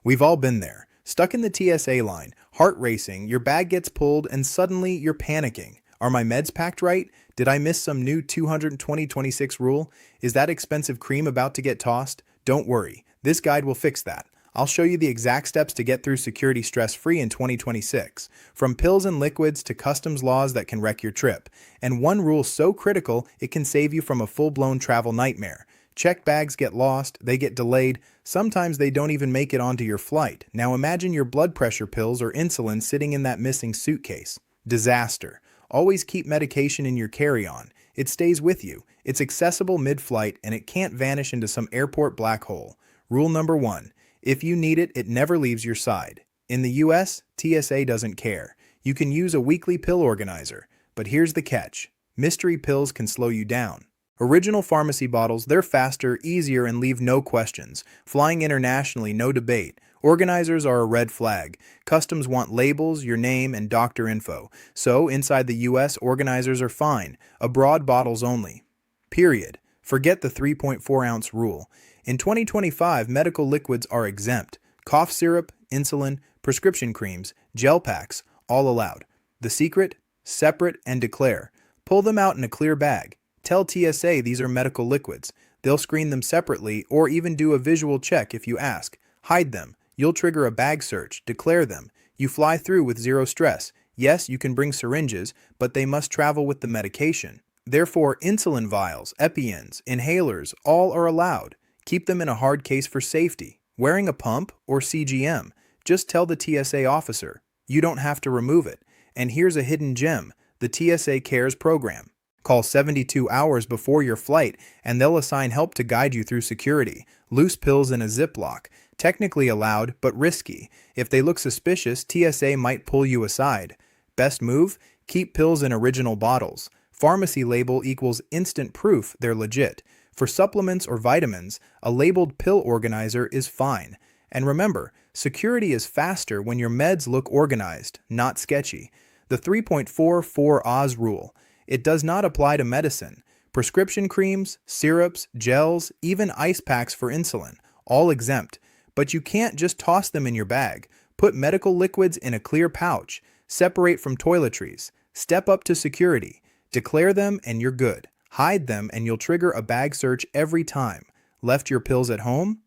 We've all been there. Stuck in the TSA line, heart racing, your bag gets pulled, and suddenly you're panicking. Are my meds packed right? Did I miss some new 220-26 rule? Is that expensive cream about to get tossed? Don't worry, this guide will fix that. I'll show you the exact steps to get through security stress-free in 2026, from pills and liquids to customs laws that can wreck your trip. And one rule so critical, it can save you from a full-blown travel nightmare. Checked bags get lost, they get delayed, sometimes they don't even make it onto your flight. Now imagine your blood pressure pills or insulin sitting in that missing suitcase. Disaster. Always keep medication in your carry-on. It stays with you, it's accessible mid-flight, and it can't vanish into some airport black hole. Rule number 1. If you need it, it never leaves your side. In the US, TSA doesn't care. You can use a weekly pill organizer. But here's the catch. Mystery pills can slow you down. Original pharmacy bottles, they're faster, easier, and leave no questions. Flying internationally, no debate. Organizers are a red flag. Customs want labels, your name, and doctor info. So, inside the US, organizers are fine. Abroad, bottles only. Period. Forget the 3.4-ounce rule. In 2025, medical liquids are exempt. Cough syrup, insulin, prescription creams, gel packs, all allowed. The secret? Separate and declare. Pull them out in a clear bag. Tell TSA these are medical liquids. They'll screen them separately or even do a visual check if you ask. Hide them. You'll trigger a bag search. Declare them. You fly through with zero stress. Yes, you can bring syringes, but they must travel with the medication. Therefore, insulin vials, EpiPens, inhalers, all are allowed. Keep them in a hard case for safety. Wearing a pump or CGM, just tell the TSA officer. You don't have to remove it. And here's a hidden gem, the TSA Cares program. Call 72 hours before your flight and they'll assign help to guide you through security. Loose pills in a Ziploc. Technically allowed, but risky. If they look suspicious, TSA might pull you aside. Best move? Keep pills in original bottles. Pharmacy label equals instant proof they're legit. For supplements or vitamins, a labeled pill organizer is fine. And remember, security is faster when your meds look organized, not sketchy. The 3.44 Oz rule. It does not apply to medicine. Prescription creams, syrups, gels, even ice packs for insulin, all exempt. But you can't just toss them in your bag. Put medical liquids in a clear pouch. Separate from toiletries. Step up to security. Declare them and you're good. Hide them and you'll trigger a bag search every time. Left your pills at home?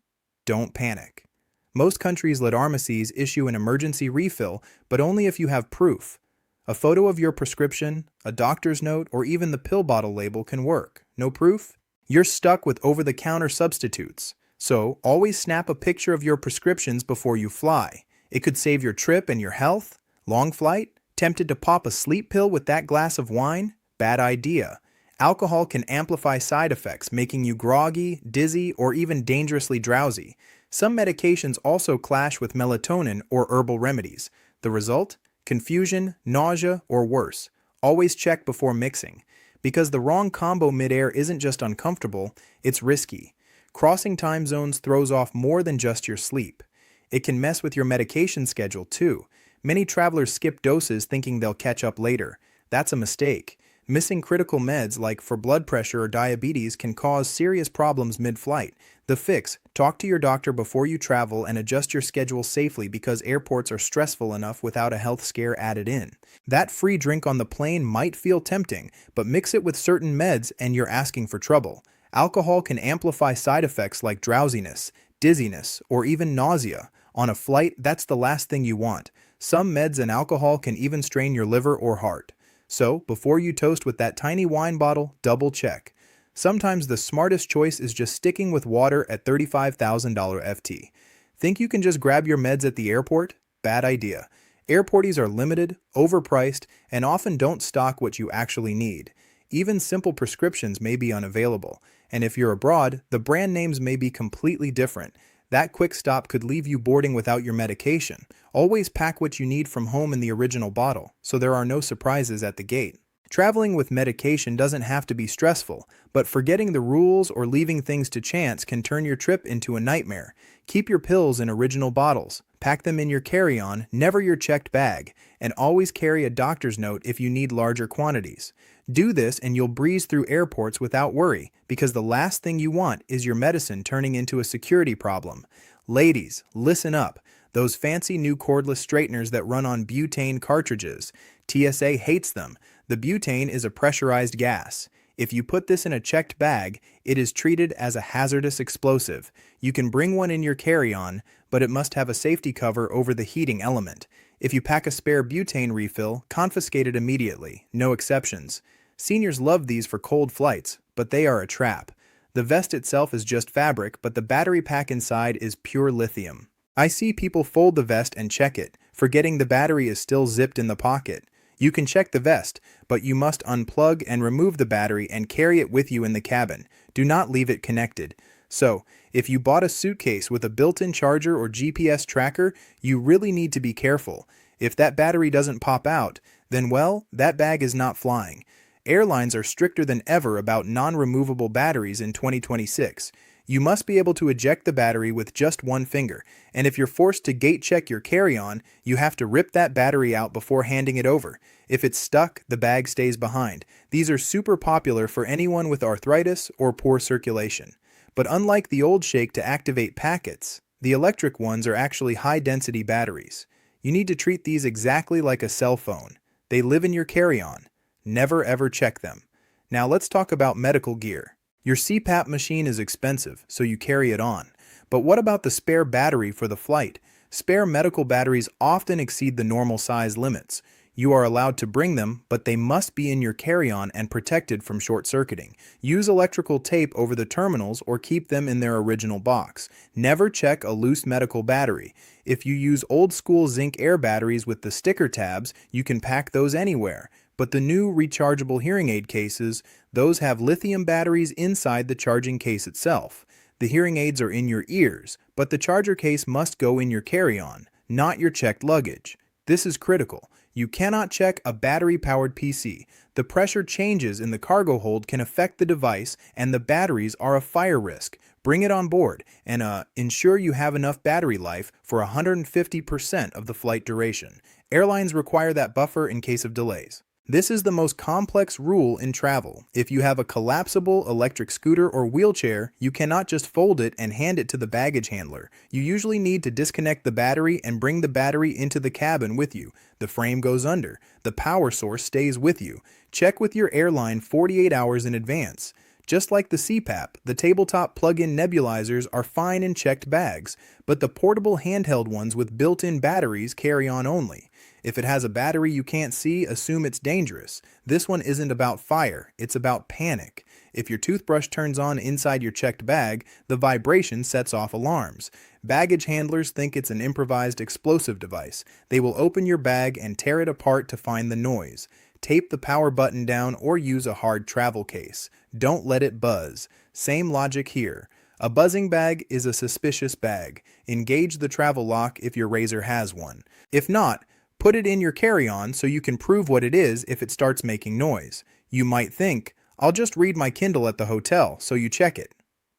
Don't panic. Most countries let pharmacies issue an emergency refill, but only if you have proof. A photo of your prescription, a doctor's note, or even the pill bottle label can work. No proof? You're stuck with over-the-counter substitutes. So, always snap a picture of your prescriptions before you fly. It could save your trip and your health. Long flight? Tempted to pop a sleep pill with that glass of wine? Bad idea. Alcohol can amplify side effects, making you groggy, dizzy, or even dangerously drowsy. Some medications also clash with melatonin or herbal remedies. The result? Confusion, nausea, or worse. Always check before mixing. Because the wrong combo midair isn't just uncomfortable, it's risky. Crossing time zones throws off more than just your sleep. It can mess with your medication schedule too. Many travelers skip doses thinking they'll catch up later. That's a mistake. Missing critical meds like for blood pressure or diabetes can cause serious problems mid-flight. The fix: talk to your doctor before you travel and adjust your schedule safely because airports are stressful enough without a health scare added in. That free drink on the plane might feel tempting, but mix it with certain meds and you're asking for trouble. Alcohol can amplify side effects like drowsiness, dizziness, or even nausea. On a flight, that's the last thing you want. Some meds and alcohol can even strain your liver or heart. So, before you toast with that tiny wine bottle, double check. Sometimes the smartest choice is just sticking with water at $35,000 FT. Think you can just grab your meds at the airport? Bad idea. Airporties are limited, overpriced, and often don't stock what you actually need. Even simple prescriptions may be unavailable. And if you're abroad, the brand names may be completely different. That quick stop could leave you boarding without your medication. Always pack what you need from home in the original bottle, so there are no surprises at the gate. Traveling with medication doesn't have to be stressful, but forgetting the rules or leaving things to chance can turn your trip into a nightmare. Keep your pills in original bottles. Pack them in your carry-on, never your checked bag, and always carry a doctor's note if you need larger quantities. Do this and you'll breeze through airports without worry, because the last thing you want is your medicine turning into a security problem. Ladies, listen up. Those fancy new cordless straighteners that run on butane cartridges. TSA hates them. The butane is a pressurized gas. If you put this in a checked bag, it is treated as a hazardous explosive. You can bring one in your carry-on, but it must have a safety cover over the heating element. If you pack a spare butane refill, confiscate it immediately, no exceptions. Seniors love these for cold flights, but they are a trap. The vest itself is just fabric, but the battery pack inside is pure lithium. I see people fold the vest and check it, forgetting the battery is still zipped in the pocket. You can check the vest, but you must unplug and remove the battery and carry it with you in the cabin. Do not leave it connected. So, if you bought a suitcase with a built-in charger or GPS tracker, you really need to be careful. If that battery doesn't pop out, then well, that bag is not flying. Airlines are stricter than ever about non-removable batteries in 2026. You must be able to eject the battery with just one finger, and if you're forced to gate check your carry-on, you have to rip that battery out before handing it over. If it's stuck, the bag stays behind. These are super popular for anyone with arthritis or poor circulation. But unlike the old shake to activate packets, the electric ones are actually high-density batteries. You need to treat these exactly like a cell phone. They live in your carry-on. Never ever check them. Now let's talk about medical gear. Your CPAP machine is expensive, so you carry it on. But what about the spare battery for the flight? Spare medical batteries often exceed the normal size limits. You are allowed to bring them, but they must be in your carry-on and protected from short-circuiting. Use electrical tape over the terminals or keep them in their original box. Never check a loose medical battery. If you use old-school zinc air batteries with the sticker tabs, you can pack those anywhere. But the new rechargeable hearing aid cases, those have lithium batteries inside the charging case itself. The hearing aids are in your ears, but the charger case must go in your carry-on, not your checked luggage. This is critical. You cannot check a battery-powered PC. The pressure changes in the cargo hold can affect the device, and the batteries are a fire risk. Bring it on board, and ensure you have enough battery life for 150% of the flight duration. Airlines require that buffer in case of delays. This is the most complex rule in travel. If you have a collapsible electric scooter or wheelchair, you cannot just fold it and hand it to the baggage handler. You usually need to disconnect the battery and bring the battery into the cabin with you. The frame goes under. The power source stays with you. Check with your airline 48 hours in advance. Just like the CPAP, the tabletop plug-in nebulizers are fine in checked bags, but the portable handheld ones with built-in batteries carry on only. If it has a battery you can't see, assume it's dangerous. This one isn't about fire, it's about panic. If your toothbrush turns on inside your checked bag, the vibration sets off alarms. Baggage handlers think it's an improvised explosive device. They will open your bag and tear it apart to find the noise. Tape the power button down or use a hard travel case. Don't let it buzz. Same logic here. A buzzing bag is a suspicious bag. Engage the travel lock if your razor has one. If not, put it in your carry-on so you can prove what it is if it starts making noise. You might think, I'll just read my Kindle at the hotel, so you check it.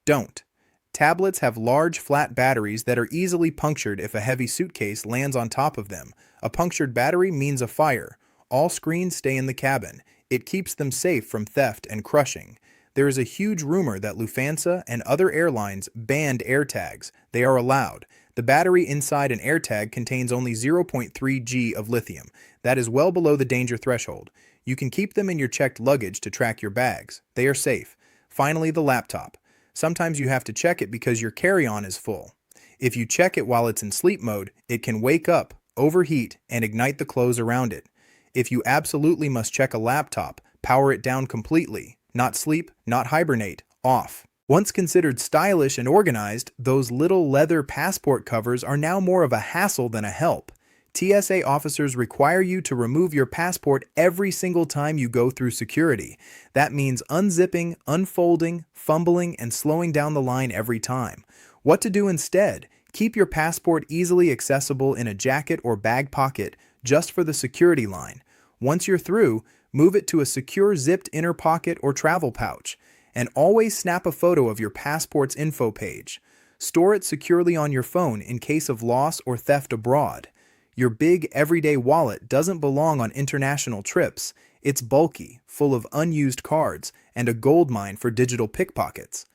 Don't. Tablets have large flat batteries that are easily punctured if a heavy suitcase lands on top of them. A punctured battery means a fire. All screens stay in the cabin. It keeps them safe from theft and crushing. There is a huge rumor that Lufthansa and other airlines banned AirTags. They are allowed. The battery inside an AirTag contains only 0.3 G of lithium. That is well below the danger threshold. You can keep them in your checked luggage to track your bags. They are safe. Finally, the laptop. Sometimes you have to check it because your carry-on is full. If you check it while it's in sleep mode, it can wake up, overheat, and ignite the clothes around it. If you absolutely must check a laptop, power it down completely. Not sleep, not hibernate, off. Once considered stylish and organized, those little leather passport covers are now more of a hassle than a help. TSA officers require you to remove your passport every single time you go through security. That means unzipping, unfolding, fumbling, and slowing down the line every time. What to do instead? Keep your passport easily accessible in a jacket or bag pocket just for the security line. Once you're through, move it to a secure zipped inner pocket or travel pouch. And always snap a photo of your passport's info page. Store it securely on your phone in case of loss or theft abroad. Your big everyday wallet doesn't belong on international trips. It's bulky, full of unused cards, and a goldmine for digital pickpockets.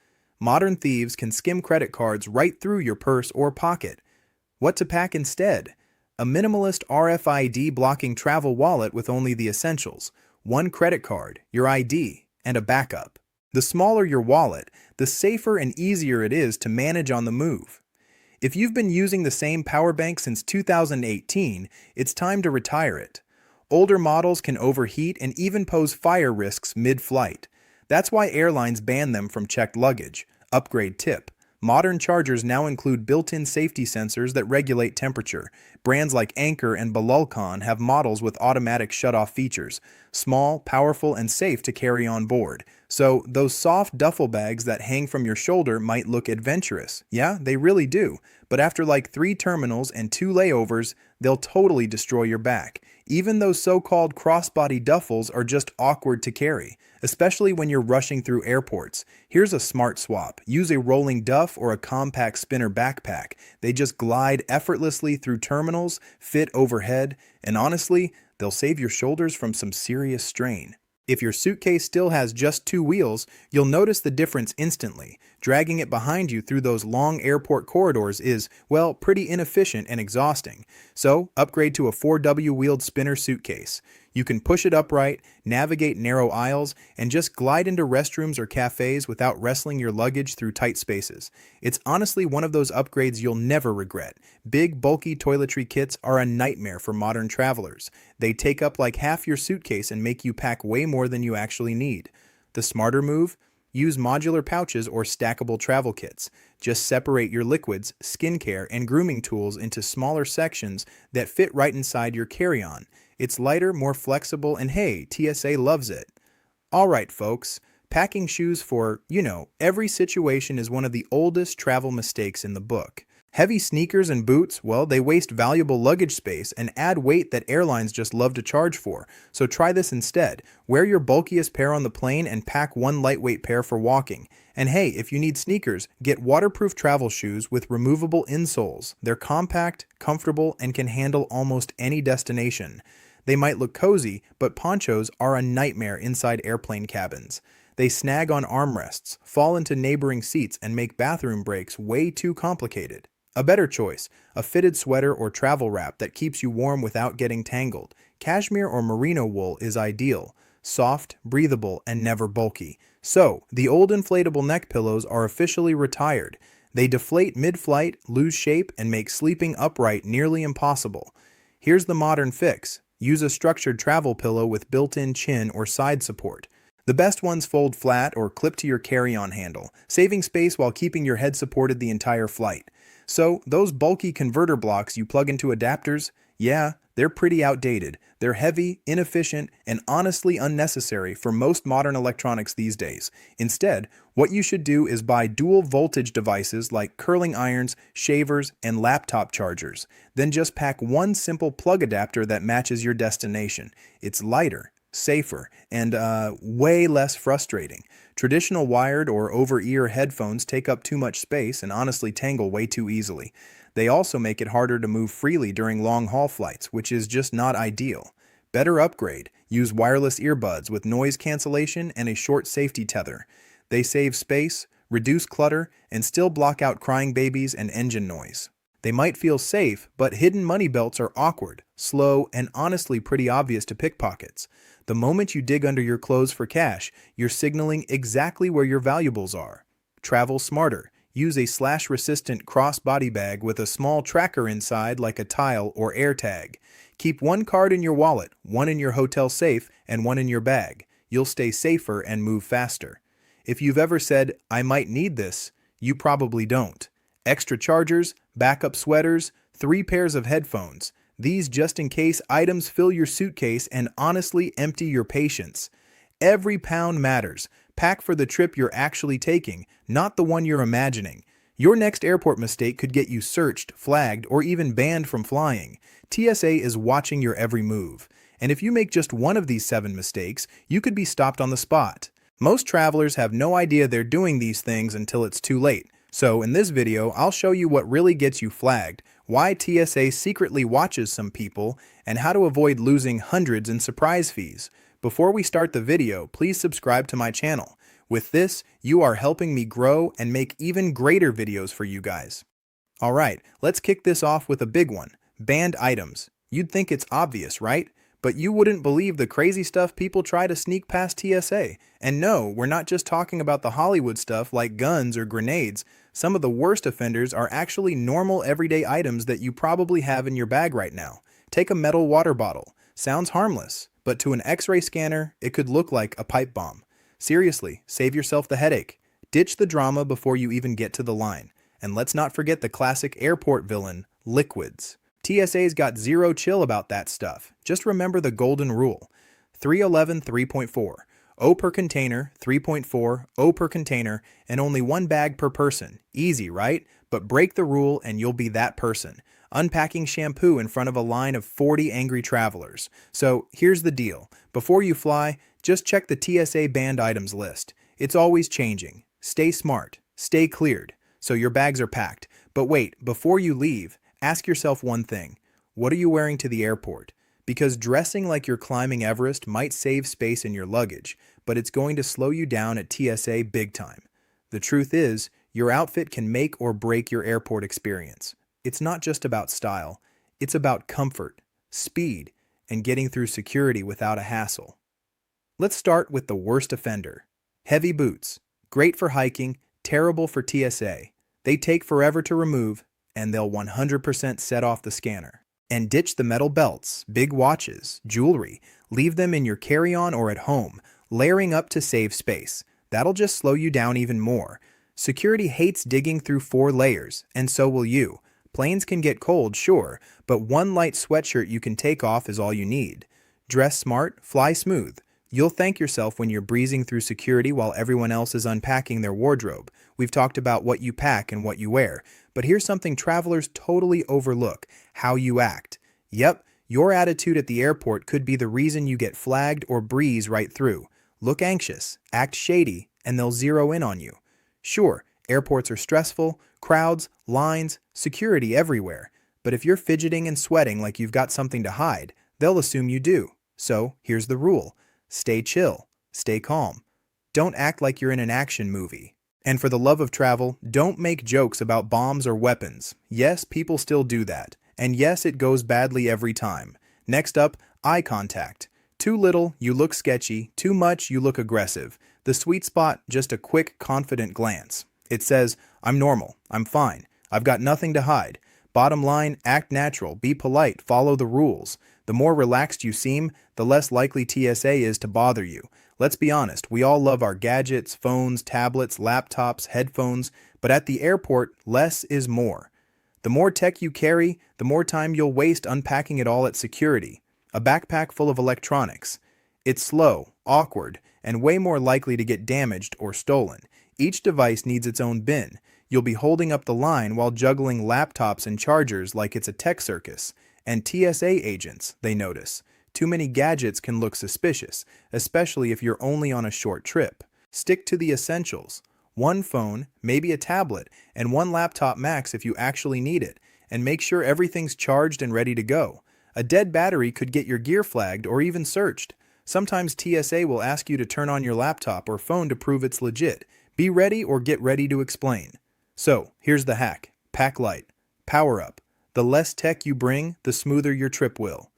Modern thieves can skim credit cards right through your purse or pocket. What to pack instead? A minimalist RFID blocking travel wallet with only the essentials, one credit card, your ID, and a backup. The smaller your wallet, the safer and easier it is to manage on the move. If you've been using the same power bank since 2018, it's time to retire it. Older models can overheat and even pose fire risks mid-flight. That's why airlines ban them from checked luggage. Upgrade tip. Modern chargers now include built-in safety sensors that regulate temperature. Brands like Anker and Balalkan have models with automatic shut-off features. Small, powerful, and safe to carry on board. So, those soft duffel bags that hang from your shoulder might look adventurous. Yeah, they really do. But after like 3 terminals and 2 layovers, they'll totally destroy your back. Even those so-called crossbody duffels are just awkward to carry, especially when you're rushing through airports. Here's a smart swap. Use a rolling duff or a compact spinner backpack. They just glide effortlessly through terminals, fit overhead, and honestly, they'll save your shoulders from some serious strain. If your suitcase still has just 2 wheels, you'll notice the difference instantly. Dragging it behind you through those long airport corridors is, well, pretty inefficient and exhausting. So, upgrade to a 4W-wheeled spinner suitcase. You can push it upright, navigate narrow aisles, and just glide into restrooms or cafes without wrestling your luggage through tight spaces. It's honestly one of those upgrades you'll never regret. Big, bulky toiletry kits are a nightmare for modern travelers. They take up like half your suitcase and make you pack way more than you actually need. The smarter move? Use modular pouches or stackable travel kits. Just separate your liquids, skincare, and grooming tools into smaller sections that fit right inside your carry-on. It's lighter, more flexible, and hey, TSA loves it. Alright folks, packing shoes for, every situation is one of the oldest travel mistakes in the book. Heavy sneakers and boots, well, they waste valuable luggage space and add weight that airlines just love to charge for. So try this instead. Wear your bulkiest pair on the plane and pack one lightweight pair for walking. And hey, if you need sneakers, get waterproof travel shoes with removable insoles. They're compact, comfortable, and can handle almost any destination. They might look cozy, but ponchos are a nightmare inside airplane cabins. They snag on armrests, fall into neighboring seats, and make bathroom breaks way too complicated. A better choice, a fitted sweater or travel wrap that keeps you warm without getting tangled. Cashmere or merino wool is ideal, soft, breathable, and never bulky. So, the old inflatable neck pillows are officially retired. They deflate mid-flight, lose shape, and make sleeping upright nearly impossible. Here's the modern fix. Use a structured travel pillow with built-in chin or side support. The best ones fold flat or clip to your carry-on handle, saving space while keeping your head supported the entire flight. So, those bulky converter blocks you plug into adapters, yeah, they're pretty outdated. They're heavy, inefficient, and honestly unnecessary for most modern electronics these days. Instead, what you should do is buy dual voltage devices like curling irons, shavers, and laptop chargers. Then just pack one simple plug adapter that matches your destination. It's lighter, safer, and way less frustrating. Traditional wired or over-ear headphones take up too much space and honestly tangle way too easily. They also make it harder to move freely during long-haul flights, which is just not ideal. Better upgrade. Use wireless earbuds with noise cancellation and a short safety tether. They save space, reduce clutter, and still block out crying babies and engine noise. They might feel safe, but hidden money belts are awkward, slow, and honestly pretty obvious to pickpockets. The moment you dig under your clothes for cash, you're signaling exactly where your valuables are. Travel smarter. Use a slash-resistant cross-body bag with a small tracker inside like a tile or AirTag. Keep one card in your wallet, one in your hotel safe, and one in your bag. You'll stay safer and move faster. If you've ever said, "I might need this," you probably don't. Extra chargers, backup sweaters, 3 pairs of headphones. These just-in-case items fill your suitcase and honestly empty your patience. Every pound matters. Pack for the trip you're actually taking, not the one you're imagining. Your next airport mistake could get you searched, flagged, or even banned from flying. TSA is watching your every move. And if you make just one of these 7 mistakes, you could be stopped on the spot. Most travelers have no idea they're doing these things until it's too late. So in this video, I'll show you what really gets you flagged, why TSA secretly watches some people, and how to avoid losing hundreds in surprise fees. Before we start the video, please subscribe to my channel. With this, you are helping me grow and make even greater videos for you guys. Alright, let's kick this off with a big one. Banned items. You'd think it's obvious, right? But you wouldn't believe the crazy stuff people try to sneak past TSA. And no, we're not just talking about the Hollywood stuff like guns or grenades. Some of the worst offenders are actually normal everyday items that you probably have in your bag right now. Take a metal water bottle. Sounds harmless, but to an X-ray scanner, it could look like a pipe bomb. Seriously, save yourself the headache. Ditch the drama before you even get to the line. And let's not forget the classic airport villain, liquids. TSA's got zero chill about that stuff. Just remember the golden rule. 311 3.4. O per container, 3.4, O per container, and only one bag per person. Easy, right? But break the rule and you'll be that person. Unpacking shampoo in front of a line of 40 angry travelers. So here's the deal. Before you fly, just check the TSA banned items list. It's always changing. Stay smart. Stay cleared. So your bags are packed. But wait, before you leave, ask yourself one thing. What are you wearing to the airport? Because dressing like you're climbing Everest might save space in your luggage, but it's going to slow you down at TSA big time. The truth is, your outfit can make or break your airport experience. It's not just about style, it's about comfort, speed, and getting through security without a hassle. Let's start with the worst offender. Heavy boots. Great for hiking, terrible for TSA. They take forever to remove, and they'll 100% set off the scanner. And ditch the metal belts, big watches, jewelry. Leave them in your carry-on or at home, layering up to save space. That'll just slow you down even more. Security hates digging through 4 layers, and so will you. Planes can get cold, sure, but one light sweatshirt you can take off is all you need. Dress smart, fly smooth. You'll thank yourself when you're breezing through security while everyone else is unpacking their wardrobe. We've talked about what you pack and what you wear, but here's something travelers totally overlook: how you act. Yep, your attitude at the airport could be the reason you get flagged or breeze right through. Look anxious, act shady, and they'll zero in on you. Sure, airports are stressful, crowds, lines, security everywhere, but if you're fidgeting and sweating like you've got something to hide, they'll assume you do. So here's the rule. Stay chill. Stay calm. Don't act like you're in an action movie. And for the love of travel, don't make jokes about bombs or weapons. Yes, people still do that. And yes, it goes badly every time. Next up, eye contact. Too little, you look sketchy. Too much, you look aggressive. The sweet spot, just a quick, confident glance. It says, I'm normal. I'm fine. I've got nothing to hide. Bottom line, act natural. Be polite. Follow the rules. The more relaxed you seem, the less likely TSA is to bother you. Let's be honest, we all love our gadgets, phones, tablets, laptops, headphones, but at the airport, less is more. The more tech you carry, the more time you'll waste unpacking it all at security. A backpack full of electronics. It's slow, awkward, and way more likely to get damaged or stolen. Each device needs its own bin. You'll be holding up the line while juggling laptops and chargers like it's a tech circus. And TSA agents, they notice. Too many gadgets can look suspicious, especially if you're only on a short trip. Stick to the essentials. One phone, maybe a tablet, and one laptop max if you actually need it. And make sure everything's charged and ready to go. A dead battery could get your gear flagged or even searched. Sometimes TSA will ask you to turn on your laptop or phone to prove it's legit. Be ready or get ready to explain. So, here's the hack. Pack light. Power up. The less tech you bring, the smoother your trip will.